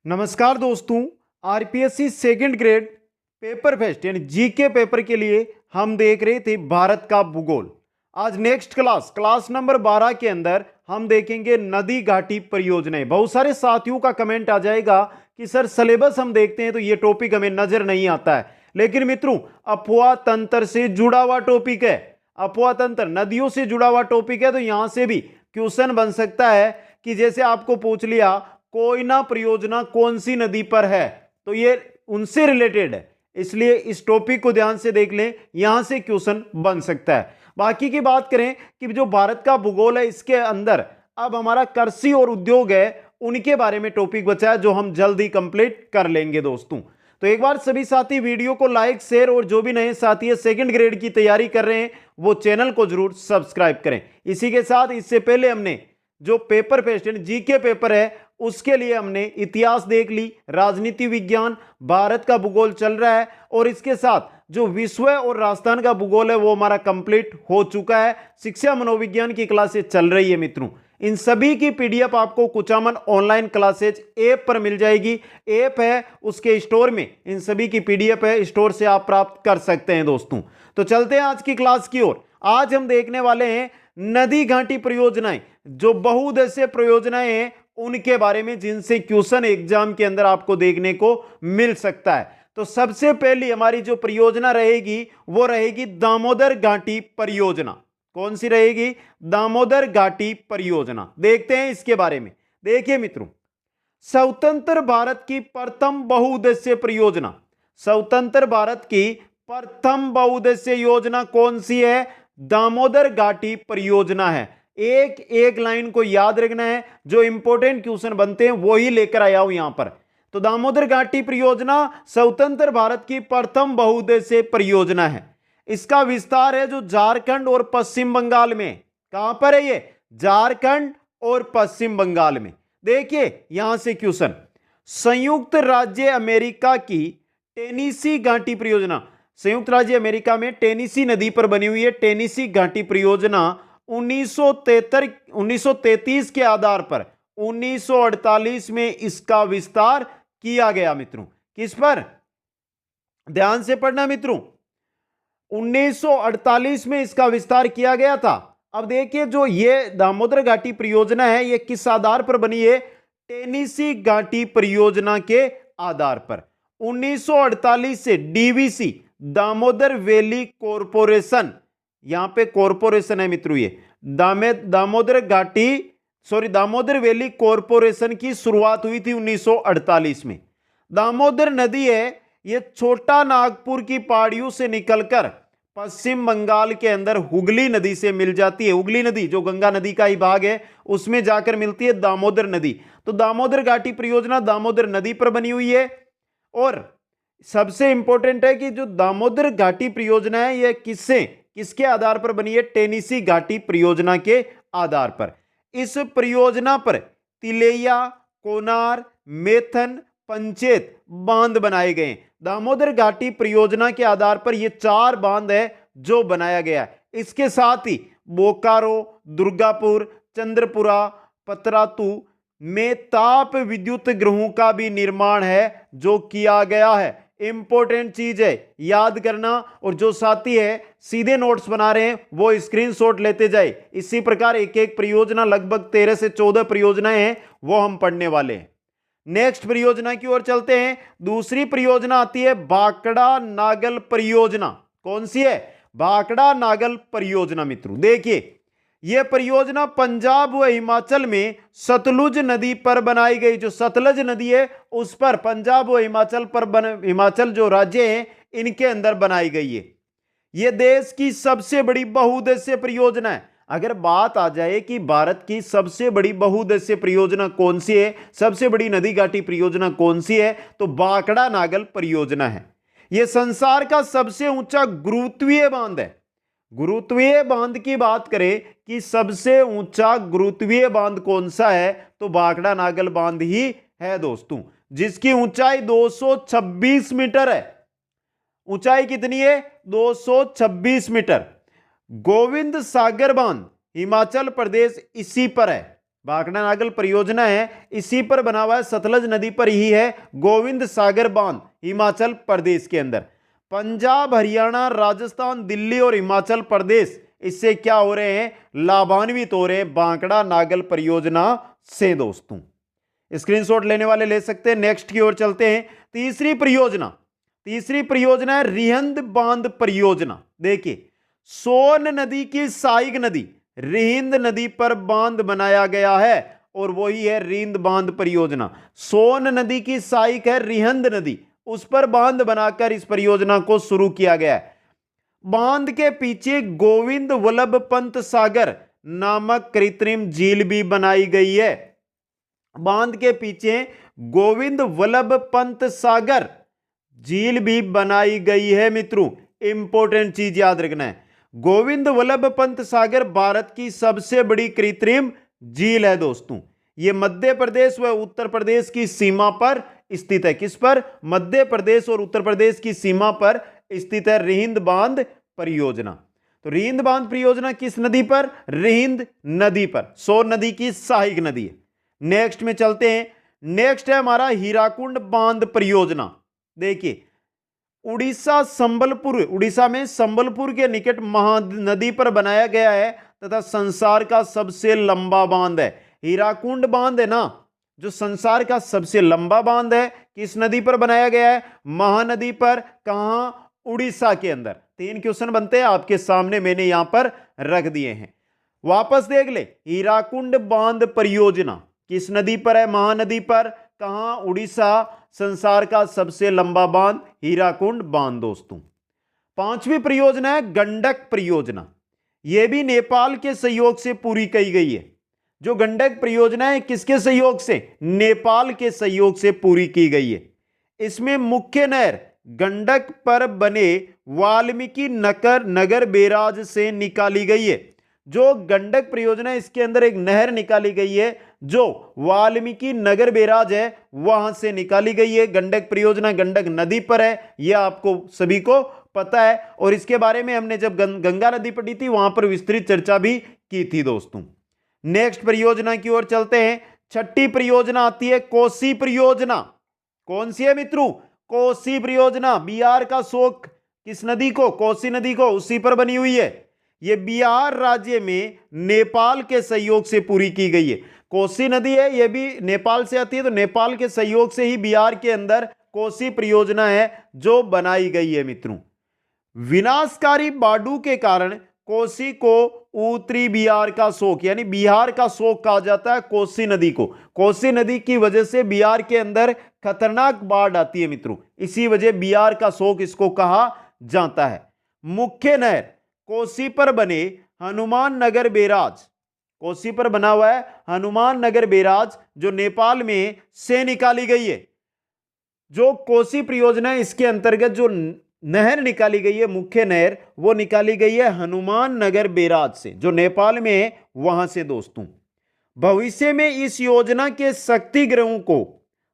नमस्कार दोस्तों, RPSC second grade paper fest यानी जीके पेपर के लिए हम देख रहे थे भारत का भूगोल। आज नेक्स्ट क्लास नंबर 12 के अंदर हम देखेंगे नदी घाटी परियोजनाएं। बहुत सारे साथियों का कमेंट आ जाएगा कि सर सिलेबस हम देखते हैं तो ये टॉपिक हमें नजर नहीं आता है। लेकिन मित्रों, अफवाह तंत्र से जुड़ा हुआ टॉपिक है। अफवाह तंत्र नदियों से जुड़ा हुआ टॉपिक है, तो यहां से भी क्वेश्चन बन सकता है कि जैसे आपको पूछ लिया कोयना परियोजना कौन सी नदी पर है, तो ये उनसे रिलेटेड है, इसलिए इस टॉपिक को ध्यान से देख लें, यहां से क्वेश्चन बन सकता है। बाकी की बात करें कि जो भारत का भूगोल है इसके अंदर अब हमारा कृषि और उद्योग है, उनके बारे में टॉपिक बचा है जो हम जल्दी कंप्लीट कर लेंगे दोस्तों। तो एक बार सभी साथी वीडियो को लाइक शेयर और जो भी नए साथी है सेकंड ग्रेड की तैयारी कर रहे हैं वो चैनल को जरूर सब्सक्राइब करें। इसी के साथ इससे पहले हमने जो पेपर फेस्ट जीके पेपर है उसके लिए हमने इतिहास देख ली, राजनीति विज्ञान, भारत का भूगोल चल रहा है और इसके साथ जो विश्व और राजस्थान का भूगोल है वो हमारा कंप्लीट हो चुका है। शिक्षा मनोविज्ञान की क्लासेस चल रही है मित्रों। इन सभी की पीडीएफ आपको कुचामन ऑनलाइन क्लासेज ऐप पर मिल जाएगी। ऐप है उसके स्टोर में इन सभी की पीडीएफ है, स्टोर से आप प्राप्त कर सकते हैं दोस्तों। तो चलते हैं आज की क्लास की ओर। आज हम देखने वाले हैं नदी घाटी परियोजनाएं, जो बहुउद्देशीय परियोजनाएं हैं उनके बारे में, जिनसे क्वेश्चन एग्जाम के अंदर आपको देखने को मिल सकता है। तो सबसे पहली हमारी जो परियोजना रहेगी वो रहेगी दामोदर घाटी परियोजना। कौन सी रहेगी? दामोदर घाटी परियोजना। देखते हैं इसके बारे में। देखिए मित्रों, स्वतंत्र भारत की प्रथम बहुउद्देशीय परियोजना, स्वतंत्र भारत की प्रथम बहुउद्देशीय योजना कौन सी है? दामोदर घाटी परियोजना है। एक एक लाइन को याद रखना है, जो इंपॉर्टेंट क्वेश्चन बनते हैं वही लेकर आया हूं यहां पर। तो दामोदर घाटी परियोजना स्वतंत्र भारत की प्रथम बहुउद्देशीय परियोजना है। इसका विस्तार है जो झारखंड और पश्चिम बंगाल में। कहां पर है ये? झारखंड और पश्चिम बंगाल में। देखिए यहां से क्वेश्चन, संयुक्त राज्य अमेरिका की टेनेसी घाटी परियोजना, संयुक्त राज्य अमेरिका में टेनेसी नदी पर बनी हुई है टेनेसी घाटी परियोजना 1933 के आधार पर 1948 में इसका विस्तार किया गया मित्रों। किस पर? ध्यान से पढ़ना मित्रों, 1948 में इसका विस्तार किया गया था। अब देखिए जो ये दामोदर घाटी परियोजना है ये किस आधार पर बनी है? टेनेसी घाटी परियोजना के आधार पर। 1948 से डीवीसी दामोदर वैली कॉरपोरेशन, यहां पे कॉरपोरेशन है मित्रों, ये दामोदर वैली कॉरपोरेशन की शुरुआत हुई थी 1948 में। दामोदर नदी है ये छोटा नागपुर की पहाड़ियों से निकलकर पश्चिम बंगाल के अंदर हुगली नदी से मिल जाती है। हुगली नदी जो गंगा नदी का ही भाग है उसमें जाकर मिलती है दामोदर नदी। तो दामोदर घाटी परियोजना दामोदर नदी पर बनी हुई है। और सबसे इंपॉर्टेंट है कि जो दामोदर घाटी परियोजना है यह किसके आधार पर बनी है? टेनेसी घाटी परियोजना के आधार पर। इस परियोजना पर तिलैया, कोनार, मेथन, पंचेत बांध बनाए गए। दामोदर घाटी परियोजना के आधार पर ये 4 बांध है जो बनाया गया है। इसके साथ ही बोकारो, दुर्गापुर, चंद्रपुरा, पतरातू में ताप विद्युत गृहों का भी निर्माण है जो किया गया है। इंपॉर्टेंट चीज है, याद करना। और जो साथी है सीधे नोट्स बना रहे हैं वो स्क्रीनशॉट लेते जाए। इसी प्रकार एक एक परियोजना, लगभग 13 से 14 परियोजनाएं हैं वो हम पढ़ने वाले हैं। नेक्स्ट परियोजना की ओर चलते हैं। दूसरी परियोजना आती है भाखड़ा नागल परियोजना। कौन सी है? भाखड़ा नागल परियोजना मित्रों। देखिए यह परियोजना पंजाब व हिमाचल में सतलुज नदी पर बनाई गई। जो सतलज नदी है उस पर पंजाब व हिमाचल जो राज्य हैं इनके अंदर बनाई गई है। यह देश की सबसे बड़ी बहुउद्देशीय परियोजना है। अगर बात आ जाए कि भारत की सबसे बड़ी बहुउद्देशीय परियोजना कौन सी है, सबसे बड़ी नदी घाटी परियोजना कौन सी है, तो भाखड़ा नागल परियोजना है। यह संसार का सबसे ऊंचा गुरुत्वीय बांध है। गुरुत्वीय बांध की बात करें कि सबसे ऊंचा गुरुत्वीय बांध कौन सा है, तो भाखड़ा नागल बांध ही है दोस्तों, जिसकी ऊंचाई 226 मीटर है। ऊंचाई कितनी है? 226 मीटर। गोविंद सागर बांध हिमाचल प्रदेश इसी पर है। भाखड़ा नागल परियोजना है, इसी पर बना हुआ है, सतलज नदी पर ही है गोविंद सागर बांध हिमाचल प्रदेश के अंदर। पंजाब, हरियाणा, राजस्थान, दिल्ली और हिमाचल प्रदेश इससे क्या हो रहे हैं, लाभान्वित हो रहे हैं भाखड़ा नागल परियोजना से दोस्तों। स्क्रीनशॉट लेने वाले ले सकते हैं। नेक्स्ट की ओर चलते हैं। तीसरी परियोजना है रिहंद बांध परियोजना। देखिए, सोन नदी की सहायक नदी रिहिंद नदी पर बांध बनाया गया है और वही है रिहिंद बांध परियोजना। सोन नदी की सहायक है रिहंद नदी, उस पर बांध बनाकर इस परियोजना को शुरू किया गया है। बांध के पीछे गोविंद वल्लभ पंत सागर नामक कृत्रिम झील भी बनाई गई है। बांध के पीछे गोविंद वल्लभ पंत सागर झील भी बनाई गई है मित्रों। इंपॉर्टेंट चीज याद रखना है, गोविंद वल्लभ पंत सागर भारत की सबसे बड़ी कृत्रिम झील है दोस्तों। यह मध्य प्रदेश व उत्तर प्रदेश की सीमा पर स्थित है। किस पर? मध्य प्रदेश और उत्तर प्रदेश की सीमा पर स्थित है रिहिंद बांध परियोजना। तो रिहिंद बांध परियोजना किस नदी पर? रिहिंद नदी पर, सोन नदी की सहायक नदी है। नेक्स्ट में चलते हैं। नेक्स्ट है हमारा हीराकुंड बांध परियोजना। देखिए, उड़ीसा में संबलपुर के निकट महानदी पर बनाया गया है तथा संसार का सबसे लंबा बांध है। हीराकुंड बांध है ना, जो संसार का सबसे लंबा बांध है, किस नदी पर बनाया गया है? महानदी पर। कहां? उड़ीसा के अंदर। 3 क्वेश्चन बनते हैं आपके सामने, मैंने यहां पर रख दिए हैं। वापस देख ले, हीराकुंड बांध परियोजना किस नदी पर है? महानदी पर। कहां? उड़ीसा। संसार का सबसे लंबा बांध हीराकुंड बांध दोस्तों। 5वीं परियोजना है गंडक परियोजना। यह भी नेपाल के सहयोग से पूरी की गई है। जो गंडक परियोजना है किसके सहयोग से? नेपाल के सहयोग से पूरी की गई है। इसमें मुख्य नहर गंडक पर बने वाल्मीकि नगर बैराज से निकाली गई है। जो गंडक परियोजना है इसके अंदर एक नहर निकाली गई है जो वाल्मीकि नगर बैराज है वहां से निकाली गई है। गंडक परियोजना गंडक नदी पर है, यह आपको सभी को पता है और इसके बारे में हमने जब गंगा नदी पढ़ी थी वहां पर विस्तृत चर्चा भी की थी दोस्तों। नेक्स्ट परियोजना की ओर चलते हैं। 6ठी परियोजना आती है कोसी परियोजना। कौन सी है मित्रों? कोसी परियोजना। बिहार का शोक किस नदी को? कोसी नदी को, उसी पर बनी हुई है। यह बिहार राज्य में नेपाल के सहयोग से पूरी की गई है। कोसी नदी है, यह भी नेपाल से आती है, तो नेपाल के सहयोग से ही बिहार के अंदर कोसी परियोजना है जो बनाई गई है मित्रों। विनाशकारी बाढ़ों के कारण कोसी को उत्तरी बिहार का शोक यानी बिहार का शोक कहा जाता है कोसी नदी को। कोसी नदी की वजह से बिहार के अंदर खतरनाक बाढ़ आती है मित्रों, इसी वजह बिहार का शोक इसको कहा जाता है। मुख्य नहर कोसी पर बने हनुमान नगर बैराज, कोसी पर बना हुआ है हनुमान नगर बैराज जो नेपाल में से निकाली गई है। जो कोसी परियोजना है इसके अंतर्गत जो नहर निकाली गई है, मुख्य नहर, वो निकाली गई है हनुमान नगर बैराज से जो नेपाल में है वहां से दोस्तों। भविष्य में इस योजना के शक्ति ग्रहों को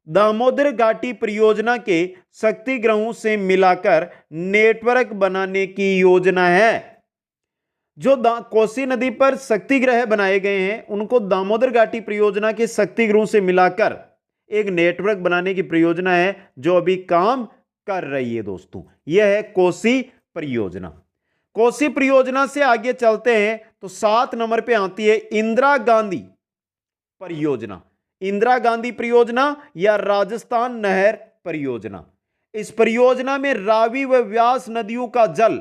दामोदर घाटी परियोजना के शक्ति ग्रहों से मिलाकर नेटवर्क बनाने की योजना है। जो कोसी नदी पर शक्ति ग्रह बनाए गए हैं उनको दामोदर घाटी परियोजना के शक्ति ग्रहों से मिलाकर एक नेटवर्क बनाने की परियोजना है जो अभी काम कर रही है दोस्तों। यह है कोसी परियोजना। कोसी परियोजना से आगे चलते हैं तो 7 नंबर पे आती है इंदिरा गांधी परियोजना। इंदिरा गांधी परियोजना या राजस्थान नहर परियोजना। इस परियोजना में रावी व व्यास नदियों का जल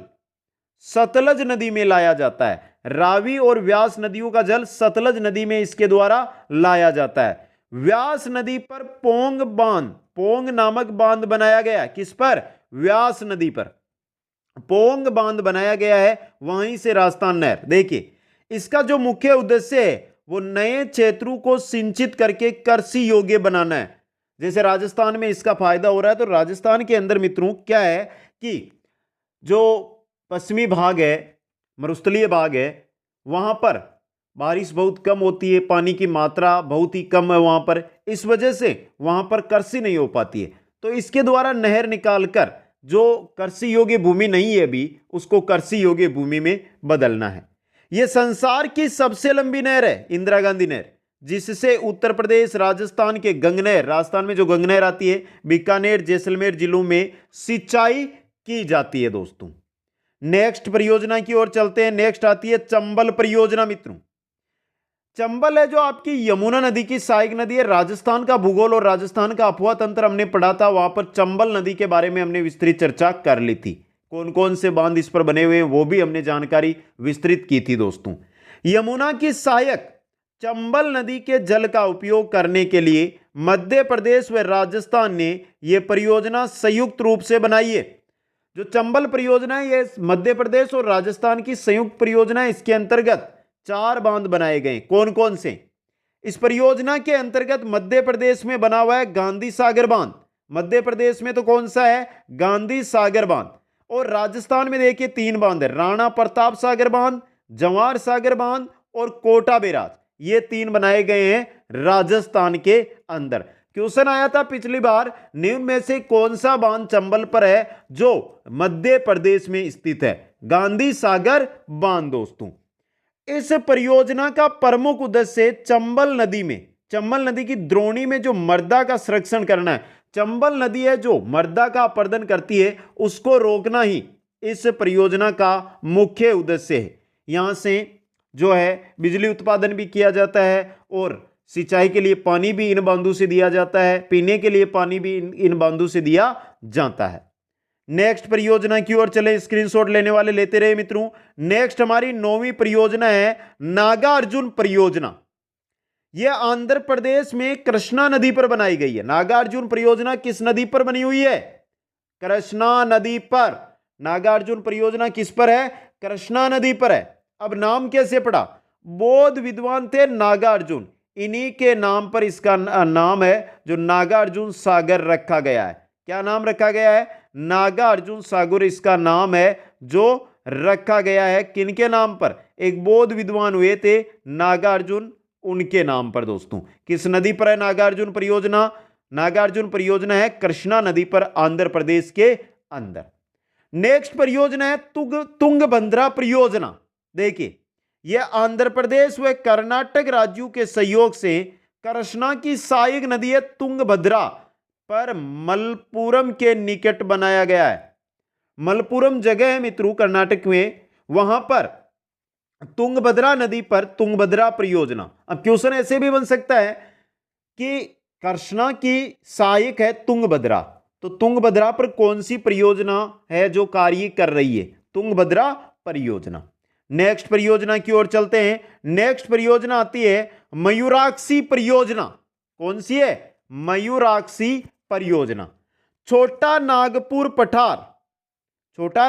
सतलज नदी में लाया जाता है। रावी और व्यास नदियों का जल सतलज नदी में इसके द्वारा लाया जाता है। व्यास नदी पर पोंग नामक बांध बनाया गया। किस पर? व्यास नदी पर पोंग बांध बनाया गया है, वहीं से राजस्थान नहर। देखिए, इसका जो मुख्य उद्देश्य है वो नए क्षेत्रों को सिंचित करके कृषि योग्य बनाना है। जैसे राजस्थान में इसका फायदा हो रहा है, तो राजस्थान के अंदर मित्रों क्या है कि जो पश्चिमी भाग है, मरुस्थलीय भाग है, वहां पर बारिश बहुत कम होती है, पानी की मात्रा बहुत ही कम है वहां पर, इस वजह से वहां पर कृषि नहीं हो पाती है। तो इसके द्वारा नहर निकालकर जो कृषि योग्य भूमि नहीं है अभी उसको कृषि योग्य भूमि में बदलना है। यह संसार की सबसे लंबी नहर है इंदिरा गांधी नहर। जिससे उत्तर प्रदेश, राजस्थान के गंगनहर, राजस्थान में जो गंगनहर आती है, बीकानेर, जैसलमेर जिलों में सिंचाई की जाती है दोस्तों। नेक्स्ट परियोजना की ओर चलते हैं। नेक्स्ट आती है चंबल परियोजना मित्रों। चंबल है जो आपकी यमुना नदी की सहायक नदी है। राजस्थान का भूगोल और राजस्थान का अफवाह तंत्र हमने पढ़ा था, वहां पर चंबल नदी के बारे में हमने विस्तृत चर्चा कर ली थी। कौन कौन से बांध इस पर बने हुए हैं वो भी हमने जानकारी विस्तृत की थी दोस्तों। यमुना की सहायक चंबल नदी के जल का उपयोग करने के लिए मध्य प्रदेश व राजस्थान ने यह परियोजना संयुक्त रूप से बनाई है। जो चंबल परियोजना है यह मध्य प्रदेश और राजस्थान की संयुक्त परियोजना है। इसके अंतर्गत 4 बांध बनाए गए। कौन कौन से? इस परियोजना के अंतर्गत मध्य प्रदेश में बना हुआ है गांधी सागर बांध। मध्य प्रदेश में तो कौन सा है? गांधी सागर बांध। और राजस्थान में देखिए 3 बांध है, राणा प्रताप सागर बांध, जवाहर सागर बांध और कोटा बैराज। ये 3 बनाए गए हैं राजस्थान के अंदर। क्वेश्चन आया था पिछली बार, निम्न में से कौन सा बांध चंबल पर है जो मध्य प्रदेश में स्थित है? गांधी सागर बांध दोस्तों। इस परियोजना का प्रमुख उद्देश्य चंबल नदी की द्रोणी में जो मृदा का संरक्षण करना है। चंबल नदी है जो मृदा का अपरदन करती है, उसको रोकना ही इस परियोजना का मुख्य उद्देश्य है। यहां से जो है बिजली उत्पादन भी किया जाता है और सिंचाई के लिए पानी भी इन बांधों से दिया जाता है, पीने के लिए पानी भी इन बांधों से दिया जाता है। नेक्स्ट परियोजना की ओर चले, स्क्रीनशॉट लेने वाले लेते रहे मित्रों। नेक्स्ट हमारी 9वीं परियोजना है नागार्जुन परियोजना। यह आंध्र प्रदेश में कृष्णा नदी पर बनाई गई है। नागार्जुन परियोजना किस नदी पर बनी हुई है? कृष्णा नदी पर। नागार्जुन परियोजना किस पर है? कृष्णा नदी पर है। अब नाम कैसे पड़ा? बौद्ध विद्वान थे नागार्जुन, इन्हीं के नाम पर इसका नाम है जो नागार्जुन सागर रखा गया है। क्या नाम रखा गया है? नागार्जुन सागर इसका नाम है जो रखा गया है। किनके नाम पर? एक बौद्ध विद्वान हुए थे नागार्जुन, उनके नाम पर दोस्तों। किस नदी पर है नागार्जुन परियोजना? नागार्जुन परियोजना है कृष्णा नदी पर, आंध्र प्रदेश के अंदर। नेक्स्ट परियोजना है तुंगभद्रा परियोजना। देखिए यह आंध्र प्रदेश व कर्नाटक राज्यों के सहयोग से कृष्णा की सहायक नदी है तुंगभद्रा पर मलप्पुरम के निकट बनाया गया है। मलप्पुरम जगह है मित्रों कर्नाटक में, वहां पर तुंगभद्रा नदी पर तुंगभद्रा परियोजना। अब क्वेश्चन ऐसे भी बन सकता है कि कृष्णा की सहायक है तुंगभद्रा, तो तुंगभद्रा पर कौन सी परियोजना है जो कार्य कर रही है? तुंगभद्रा परियोजना। नेक्स्ट परियोजना की ओर चलते हैं। नेक्स्ट परियोजना आती है मयूराक्षी परियोजना। कौन सी है? मयूराक्षी परियोजना। छोटा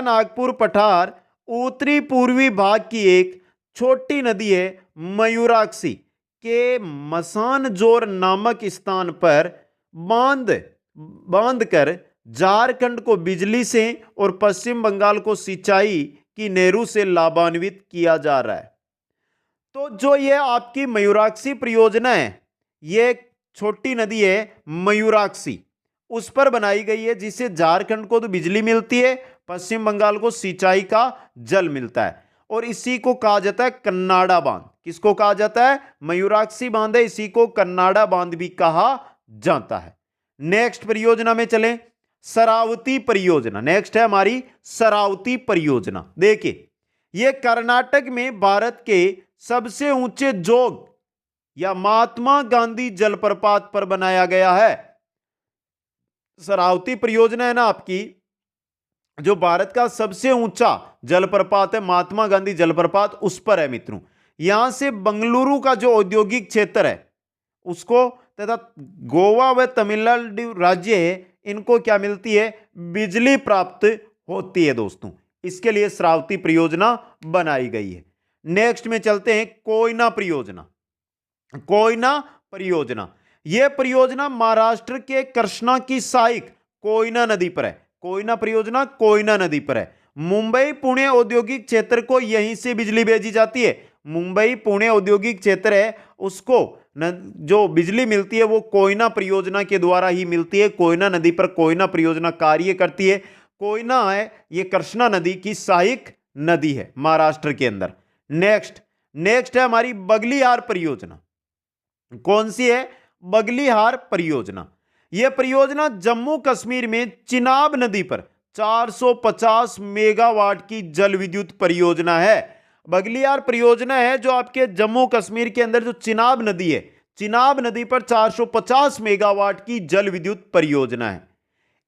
नागपुर पठार उत्तरी पूर्वी भाग की एक छोटी नदी है मयूराक्षी के मसानजोर नामक स्थान पर बांध कर झारखंड को बिजली से और पश्चिम बंगाल को सिंचाई की नहरों से लाभान्वित किया जा रहा है। तो जो ये आपकी मयूराक्षी परियोजना है, ये छोटी नदी है मयूराक्षी, उस पर बनाई गई है, जिससे झारखंड को तो बिजली मिलती है, पश्चिम बंगाल को सिंचाई का जल मिलता है। और इसी को कहा जाता है कन्नाडा बांध। किसको कहा जाता है? मयूराक्षी बांध है, इसी को कन्नाडा बांध भी कहा जाता है। नेक्स्ट परियोजना में चलें, शरावती परियोजना। नेक्स्ट है हमारी शरावती परियोजना। देखिए यह कर्नाटक में भारत के सबसे ऊंचे जोग या महात्मा गांधी जलप्रपात पर बनाया गया है। शरावती परियोजना है ना आपकी, जो भारत का सबसे ऊंचा जलप्रपात है महात्मा गांधी जलप्रपात, उस पर है मित्रों। यहां से बंगलुरु का जो औद्योगिक क्षेत्र है उसको तथा गोवा व तमिलनाडु राज्य है, इनको क्या मिलती है? बिजली प्राप्त होती है दोस्तों। इसके लिए शरावती परियोजना बनाई गई है। नेक्स्ट में चलते हैं कोयना परियोजना। यह परियोजना महाराष्ट्र के कृष्णा की सहायक कोयना नदी पर है। कोयना परियोजना कोयना नदी पर है। मुंबई पुणे औद्योगिक क्षेत्र को यहीं से बिजली भेजी जाती है। मुंबई पुणे औद्योगिक क्षेत्र है, उसको जो बिजली मिलती है वो कोयना परियोजना के द्वारा ही मिलती है। कोयना नदी पर कोयना परियोजना कार्य करती है। कोयना है ये कृष्णा नदी की सहायक नदी है महाराष्ट्र के अंदर। नेक्स्ट है हमारी बगलियार परियोजना। कौन सी है? बगलिहार परियोजना। यह परियोजना जम्मू कश्मीर में चिनाब नदी पर 450 मेगावाट की जल विद्युत परियोजना है। बगलिहार परियोजना है जो आपके जम्मू कश्मीर के अंदर जो चिनाब नदी है, चिनाब नदी पर 450 मेगावाट की जल विद्युत परियोजना है।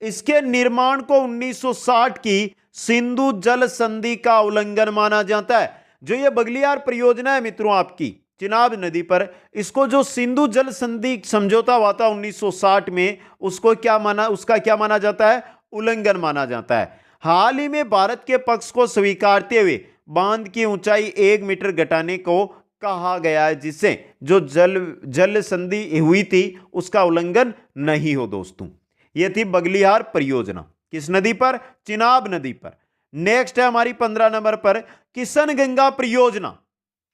इसके निर्माण को 1960 की सिंधु जल संधि का उल्लंघन माना जाता है। जो ये बगलियार परियोजना है मित्रों आपकी चिनाब नदी पर, इसको जो सिंधु जल संधि समझौता हुआ था 1960 में, उसको क्या माना, उसका क्या माना जाता है? उल्लंघन माना जाता है। हाल ही में भारत के पक्ष को स्वीकारते हुए बांध की ऊंचाई 1 मीटर घटाने को कहा गया है, जिससे जो जल संधि हुई थी उसका उल्लंघन नहीं हो दोस्तों। यह थी बगलिहार परियोजना। किस नदी पर? चिनाब नदी पर। नेक्स्ट है हमारी 15 नंबर पर किशन गंगा परियोजना।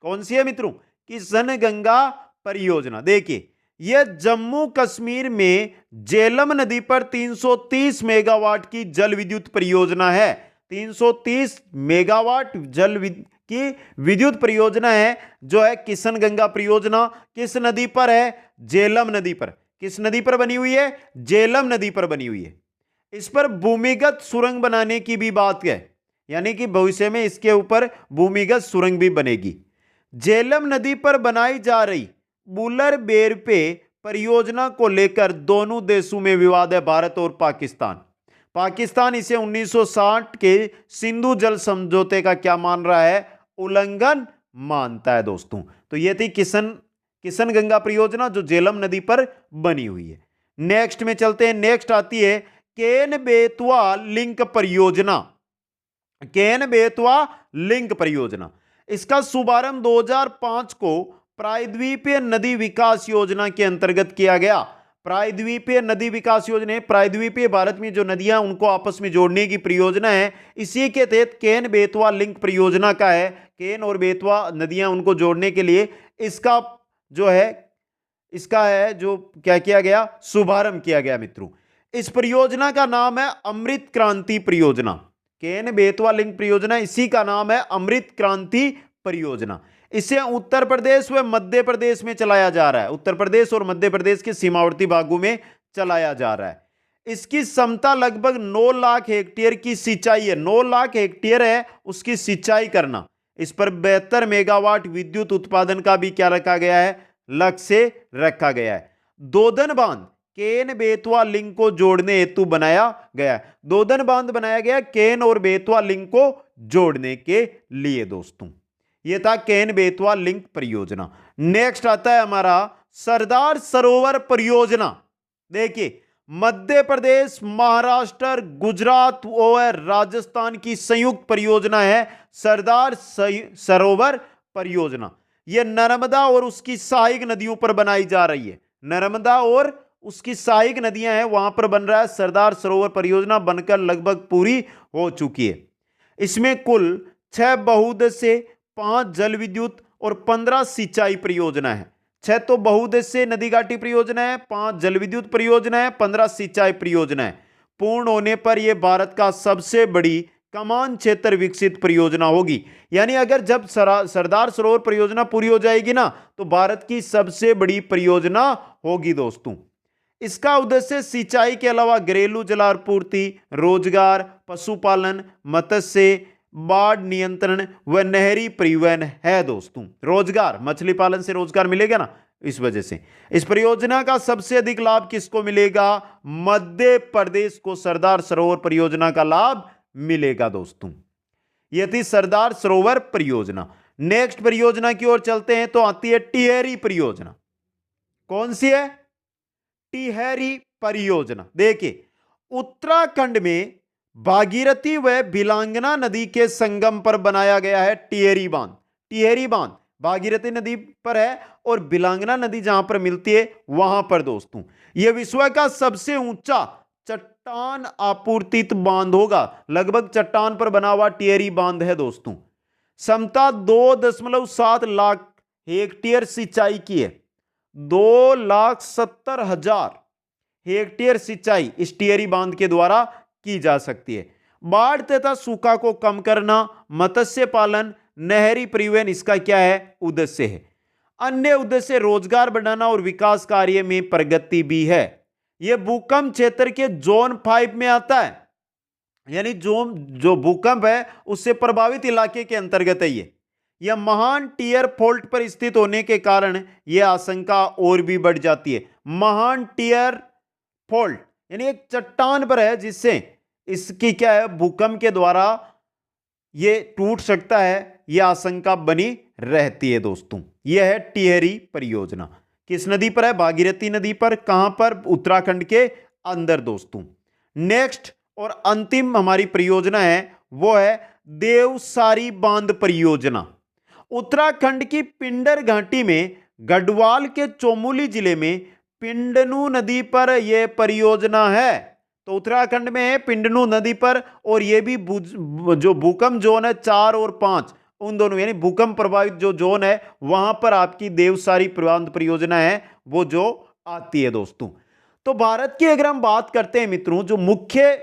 कौन सी है मित्रों? किशन गंगा परियोजना। देखिए यह जम्मू कश्मीर में झेलम नदी पर 330 मेगावाट की जल विद्युत परियोजना है। 330 मेगावाट की विद्युत परियोजना है जो है किशन गंगा परियोजना। किस नदी पर है? झेलम नदी पर। किस नदी पर बनी हुई है? झेलम नदी पर बनी हुई है। इस पर भूमिगत सुरंग बनाने की भी बात है, यानी कि भविष्य में इसके ऊपर भूमिगत सुरंग भी बनेगी। झेलम नदी पर बनाई जा रही बुलर बेरपे परियोजना को लेकर दोनों देशों में विवाद है, भारत और पाकिस्तान। पाकिस्तान इसे 1960 के सिंधु जल समझौते का क्या मान रहा है? उल्लंघन मानता है दोस्तों। तो यह थी किशन गंगा परियोजना जो झेलम नदी पर बनी हुई है। नेक्स्ट में चलते हैं। नेक्स्ट आती है केन बेतवा लिंक परियोजना। केन बेतवा लिंक परियोजना, इसका शुभारंभ 2005 को प्रायद्वीपीय नदी विकास योजना के अंतर्गत किया गया। प्रायद्वीपीय नदी विकास योजना, प्रायद्वीपीय भारत में जो नदियां उनको आपस में जोड़ने की परियोजना है, इसी के तहत केन बेतवा लिंक परियोजना का है। केन और बेतवा नदियां उनको जोड़ने के लिए इसका जो क्या किया गया? शुभारंभ किया गया मित्रों। इस परियोजना का नाम है अमृत क्रांति परियोजना। केन बेतवा लिंक परियोजना, इसी का नाम है अमृत क्रांति परियोजना। इसे उत्तर प्रदेश व मध्य प्रदेश में चलाया जा रहा है। उत्तर प्रदेश और मध्य प्रदेश के सीमावर्ती भागों में चलाया जा रहा है। इसकी क्षमता लगभग 9 लाख हेक्टेयर की सिंचाई है। 9 लाख हेक्टेयर है उसकी सिंचाई करना। इस पर 72 मेगावाट विद्युत उत्पादन का भी क्या रखा गया है? लक्ष्य रखा गया है। दोदन बांध केन बेतवा लिंक को जोड़ने हेतु बनाया गया। दोदन बांध बनाया गया केन और बेतवा लिंक को जोड़ने के लिए दोस्तों। यह था केन बेतवा लिंक परियोजना। नेक्स्ट आता है हमारा सरदार सरोवर परियोजना। देखिए मध्य प्रदेश, महाराष्ट्र, गुजरात और राजस्थान की संयुक्त परियोजना है सरदार सरोवर परियोजना। यह नर्मदा और उसकी सहायक नदियों पर बनाई जा रही है। नर्मदा और उसकी सहायक नदियां हैं वहां पर बन रहा है सरदार सरोवर परियोजना, बनकर लगभग पूरी हो चुकी है। इसमें कुल 6 बहुउद्देश्य, 5 जल विद्युत और 15 सिंचाई परियोजना है। 6 तो बहुउद्देश्य नदी घाटी परियोजना है, 5 जल विद्युत परियोजना है, 15 सिंचाई परियोजना है। पूर्ण होने पर यह भारत का सबसे बड़ी कमान क्षेत्र विकसित परियोजना होगी। यानी अगर जब सरदार सरोवर परियोजना पूरी हो जाएगी ना, तो भारत की सबसे बड़ी परियोजना होगी दोस्तों। इसका उद्देश्य सिंचाई के अलावा घरेलू जलापूर्ति, रोजगार, पशुपालन, मत्स्य, बाढ़ नियंत्रण व नहरी परिवहन है दोस्तों। रोजगार, मछली पालन से रोजगार मिलेगा ना, इस वजह से इस परियोजना का सबसे अधिक लाभ किसको मिलेगा? मध्य प्रदेश को सरदार सरोवर परियोजना का लाभ मिलेगा दोस्तों। यह थी सरदार सरोवर परियोजना। नेक्स्ट परियोजना की ओर चलते हैं तो आती है टिहरी परियोजना। कौन सी है? टिहरी परियोजना। देखिए उत्तराखंड में भागीरथी व भिलांगना नदी के संगम पर बनाया गया है टिहरी बांध। टिहरी बांध भागीरथी नदी पर है और भिलांगना नदी जहां पर मिलती है वहां पर दोस्तों। यह विश्व का सबसे ऊंचा चट्टान आपूर्तित बांध होगा। लगभग चट्टान पर बना हुआ टिहरी बांध है दोस्तों। क्षमता 2.7 लाख हेक्टेयर सिंचाई की है। 2,70,000 हेक्टेयर सिंचाई इस टिहरी बांध के द्वारा की जा सकती है। बाढ़ तथा सूखा को कम करना, मत्स्य पालन, नहरी परिवहन इसका क्या है? उद्देश्य है। अन्य उद्देश्य रोजगार बढ़ाना और विकास कार्य में प्रगति भी है। यह भूकंप क्षेत्र के जोन 5 में आता है, यानी जो भूकंप है उससे प्रभावित इलाके के अंतर्गत है। यह महान टियर फॉल्ट पर स्थित होने के कारण यह आशंका और भी बढ़ जाती है। महान टियर फॉल्ट यानी एक चट्टान पर है जिससे इसकी क्या है, भूकंप के द्वारा यह टूट सकता है, यह आशंका बनी रहती है दोस्तों। यह है टिहरी परियोजना। किस नदी पर है? भागीरथी नदी पर। कहां पर? उत्तराखंड के अंदर दोस्तों। नेक्स्ट और अंतिम हमारी परियोजना है वो है देवसारी बांध परियोजना। उत्तराखंड की पिंडर घाटी में गढ़वाल के चमोली जिले में पिंडनू नदी पर यह परियोजना है। तो उत्तराखंड में है पिंडनू नदी पर, और यह भी जो भूकंप जोन है 4 और 5, उन दोनों यानी भूकंप प्रभावित जो जोन है वहां पर आपकी देवसारी बांध परियोजना है वो जो आती है दोस्तों। तो भारत की अगर हम बात करते हैं मित्रों, जो मुख्य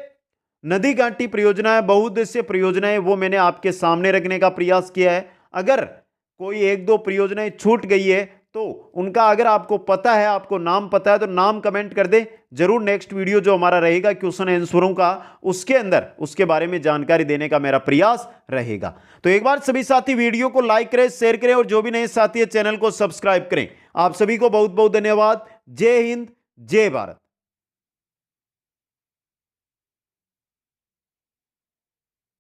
नदी घाटी परियोजना है, बहुउद्देशीय परियोजना है, वो मैंने आपके सामने रखने का प्रयास किया है। अगर कोई एक दो परियोजनाएं छूट गई है तो उनका अगर आपको पता है, आपको नाम पता है तो नाम कमेंट कर दे। जरूर नेक्स्ट वीडियो जो हमारा रहेगा क्वेश्चन आंसरों का, उसके अंदर उसके बारे में जानकारी देने का मेरा प्रयास रहेगा। तो एक बार सभी साथी वीडियो को लाइक करें, शेयर करें, और जो भी नए साथी है चैनल को सब्सक्राइब करें। आप सभी को बहुत बहुत धन्यवाद। जय हिंद, जय भारत।